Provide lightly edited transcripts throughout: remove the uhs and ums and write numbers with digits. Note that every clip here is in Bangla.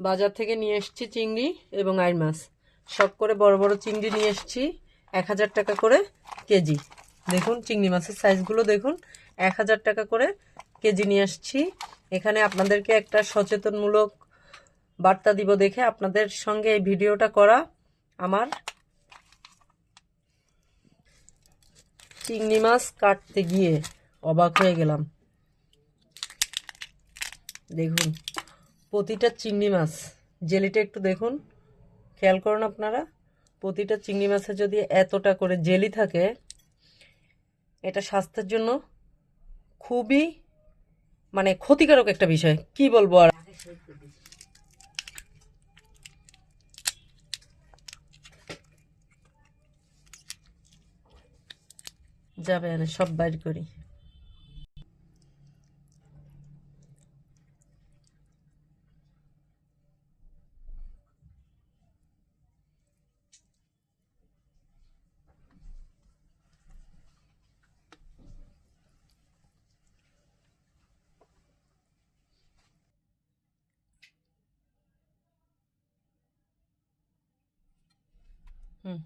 বাজার থেকে নিয়ে এসেছি চিংড়ি এবং আইড় মাছ। সব করে বড় বড় চিংড়ি নিয়ে এসেছি 1000 টাকা করে কেজি। দেখুন চিংড়ি মাছের সাইজগুলো দেখুন, 1000 টাকা করে কেজি নিয়ে আসছি। এখানে আপনাদেরকে একটা সচেতনমূলক বার্তা দিব দেখে আপনাদের সঙ্গে এই ভিডিওটা করা। আমার চিংড়ি মাছ কাটতে গিয়ে অবাক হয়ে গেলাম। দেখুন প্রতিটা চিংড়ি মাছ, জেলিটা একটু দেখুন, খেয়াল করুন আপনারা। প্রতিটা চিংড়ি মাছে যদি এতটা করে জেলি থাকে, এটা স্বাস্থ্যের জন্য খুবই ক্ষতিকারক একটা বিষয়। কি বলবো আর। যাবে না, সব বাইর করি। হুম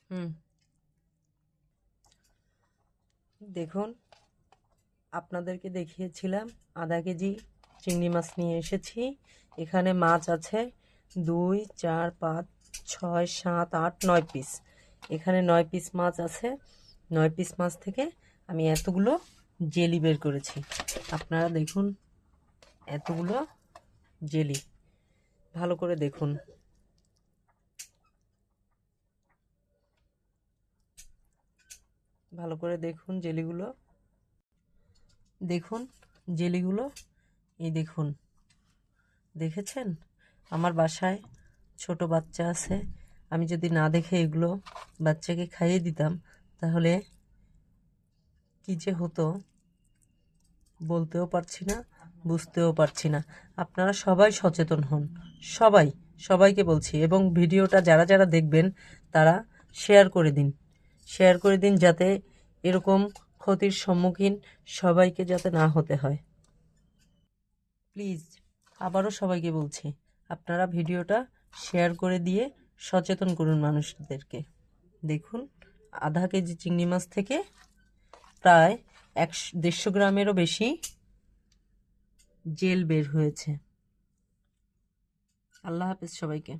হুম দেখুন, আপনাদেরকে দেখিয়েছিলাম আধা কেজি চিংড়ি মাছ নিয়ে এসেছি। এখানে মাছ আছে 2 4 5 6 7 8 9 পিস। এখানে 9 পিস মাছ আছে। 9 পিস মাছ থেকে আমি এতগুলো জেলি বের করেছি। আপনারা দেখুন, এতগুলো জেলি ভালো করে দেখুন। ভালো করে দেখুন জেলিগুলো। দেখুন জেলিগুলো, এই দেখুন, দেখেছেন? আমার বাসায় ছোট বাচ্চা আছে। আমি যদি না দেখে এগুলো বাচ্চাকে খাইয়ে দিতাম, তাহলে কি যে হতো বলতেও পারছি না, বুঝতেও পারছি না। আপনারা সবাই সচেতন হন, সবাইকে বলছি। এবং ভিডিওটা যারা যারা দেখবেন তারা শেয়ার করে দিন, যাতে এরকম ক্ষতির সম্মুখীন সবাইকে যাতে না হতে হয়। প্লিজ আবারও সবাইকে বলছি, আপনারা ভিডিওটা শেয়ার করে দিয়ে সচেতন করুন মানুষদেরকে। দেখুন আধা কেজি চিংড়ি মাছ থেকে প্রায় 150 গ্রামেরও বেশি জেল বের হয়েছে। আল্লাহ হাফেজ সবাইকে।